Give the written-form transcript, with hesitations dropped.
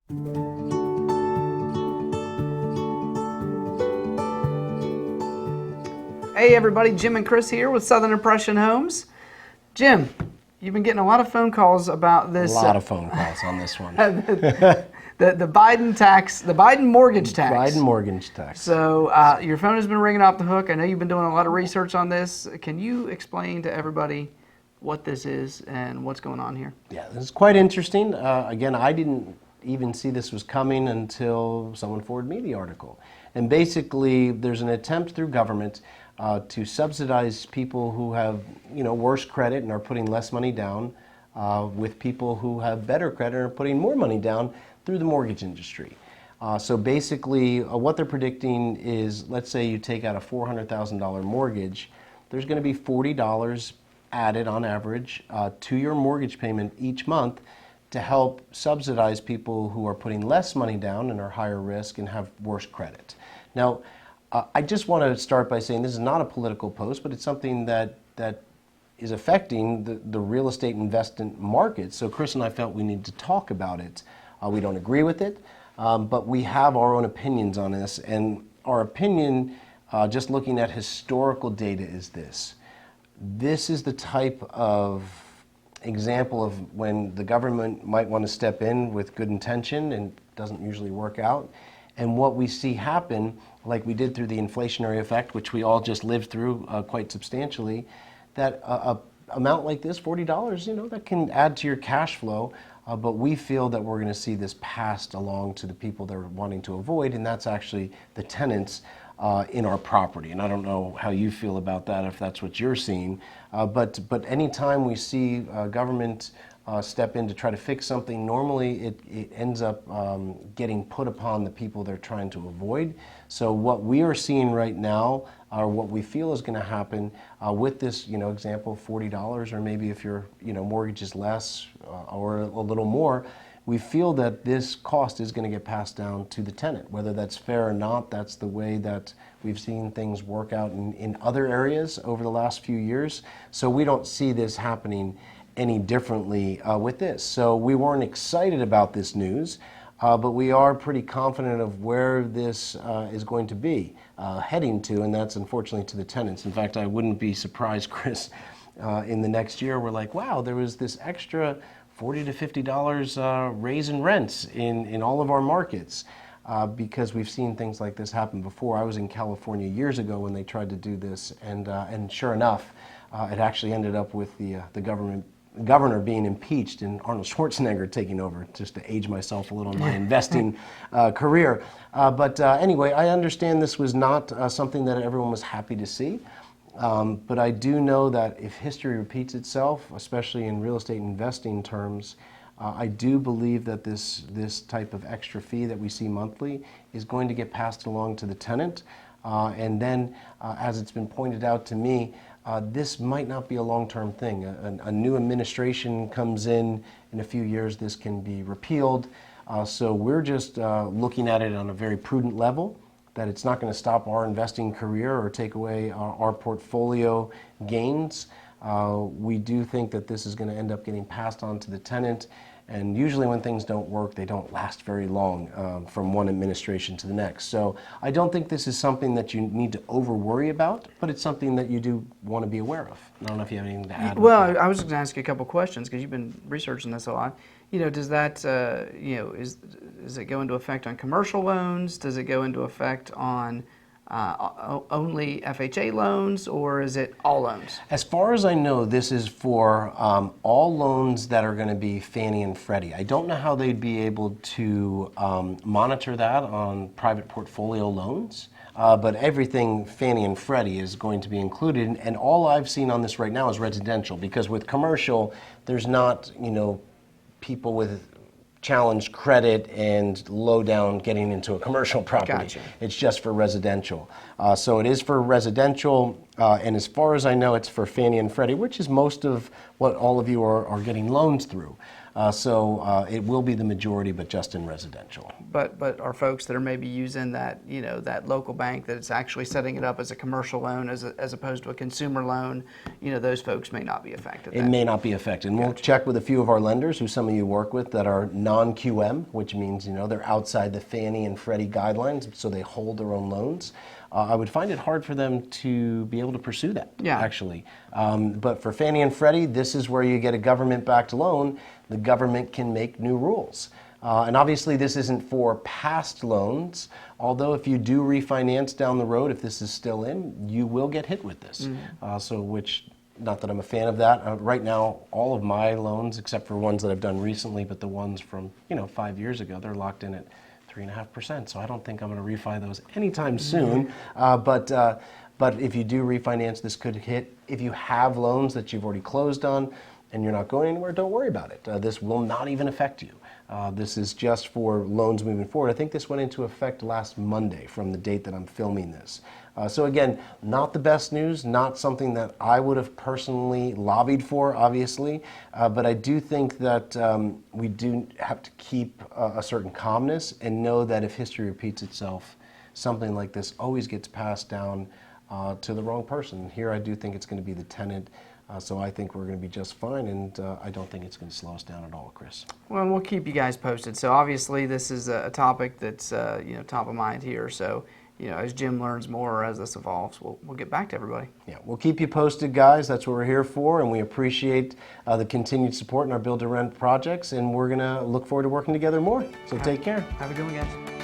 Hey everybody, Jim and Chris here with Southern Impression Homes. Jim, you've been getting a lot of phone calls about this. A lot of phone calls on this one. the Biden tax, the Biden mortgage tax. Biden mortgage tax. So your phone has been ringing off the hook. I know you've been doing a lot of research on this. Can you explain to everybody what this is and what's going on here? Yeah, this is quite interesting. Again, I didn't even see this was coming until someone forwarded me the article. And basically, there's an attempt through government to subsidize people who have, worse credit and are putting less money down with people who have better credit and are putting more money down through the mortgage industry. So basically, what they're predicting is, let's say you take out a $400,000 mortgage, there's going to be $40 added on average to your mortgage payment each month to help subsidize people who are putting less money down and are higher risk and have worse credit. Now, I just want to start by saying this is not a political post, but it's something that is affecting the real estate investment market. So Chris and I felt we need to talk about it. We don't agree with it, but we have our own opinions on this. And our opinion, just looking at historical data, is this. This is the type of example of when the government might want to step in with good intention and doesn't usually work out. And what we see happen, like we did through the inflationary effect, which we all just lived through quite substantially, that a amount like this, $40, that can add to your cash flow. But we feel that we're going to see this passed along to the people they're wanting to avoid, and that's actually the tenants in our property. And I don't know how you feel about that, if that's what you're seeing. But anytime we see government step in to try to fix something, normally it ends up getting put upon the people they're trying to avoid. So what we are seeing right now, or what we feel is going to happen with this, example, $40, or maybe if your mortgage is less or a little more, we feel that this cost is going to get passed down to the tenant. Whether that's fair or not, that's the way that we've seen things work out in other areas over the last few years. So we don't see this happening any differently with this. So we weren't excited about this news, but we are pretty confident of where this is going to be heading to, and that's unfortunately to the tenants. In fact, I wouldn't be surprised, Chris, in the next year we're like, wow, there was this extra $40 to $50 raise in rents in all of our markets. Because we've seen things like this happen before. I was in California years ago when they tried to do this, and sure enough, it actually ended up with the governor being impeached and Arnold Schwarzenegger taking over, just to age myself a little in my investing career. But anyway, I understand this was not something that everyone was happy to see. But I do know that if history repeats itself, especially in real estate investing terms, I do believe that this type of extra fee that we see monthly is going to get passed along to the tenant. And then, as it's been pointed out to me, this might not be a long-term thing. A new administration comes in a few years, this can be repealed. So we're just looking at it on a very prudent level, that it's not going to stop our investing career or take away our portfolio gains. We do think that this is going to end up getting passed on to the tenant. And usually when things don't work, they don't last very long from one administration to the next. So I don't think this is something that you need to over worry about, but it's something that you do want to be aware of. I don't know if you have anything to add. Well, I was going to ask you a couple questions because you've been researching this a lot. Does that, does it go into effect on commercial loans? Does it go into effect on only FHA loans, or is it all loans? As far as I know, this is for all loans that are going to be Fannie and Freddie. I don't know how they'd be able to monitor that on private portfolio loans, but everything Fannie and Freddie is going to be included. And all I've seen on this right now is residential, because with commercial, there's not, people with challenged credit and low down getting into a commercial property. Gotcha. It's just for residential. So it is for residential. And as far as I know, it's for Fannie and Freddie, which is most of what all of you are getting loans through. So it will be the majority, but just in residential. But are folks that are maybe using that, that local bank that it's actually setting it up as a commercial loan as opposed to a consumer loan, those folks may not be affected. It may not be affected. And we'll check with a few of our lenders, who some of you work with, that are non-QM, which means, they're outside the Fannie and Freddie guidelines, so they hold their own loans. I would find it hard for them to be able to pursue that, actually. But for Fannie and Freddie, this is where you get a government-backed loan. The government can make new rules. And obviously this isn't for past loans, although if you do refinance down the road, if this is still in, you will get hit with this. Not that I'm a fan of that. Right now, all of my loans, except for ones that I've done recently, but the ones from 5 years ago, they're locked in at 3.5%. So I don't think I'm going to refi those anytime soon. But if you do refinance, this could hit. If you have loans that you've already closed on and you're not going anywhere, don't worry about it. This will not even affect you. This is just for loans moving forward. I think this went into effect last Monday from the date that I'm filming this. So again, not the best news, not something that I would have personally lobbied for, obviously, but I do think that we do have to keep a certain calmness and know that if history repeats itself, something like this always gets passed down to the wrong person. Here I do think it's going to be the tenant. So I think we're going to be just fine, and I don't think it's going to slow us down at all, Chris. Well, we'll keep you guys posted. So obviously this is a topic that's top of mind here. So as Jim learns more or as this evolves, we'll get back to everybody. Yeah, we'll keep you posted, guys. That's what we're here for, and we appreciate the continued support in our Build to Rent projects, and we're going to look forward to working together more. So take care. Have a good one, guys.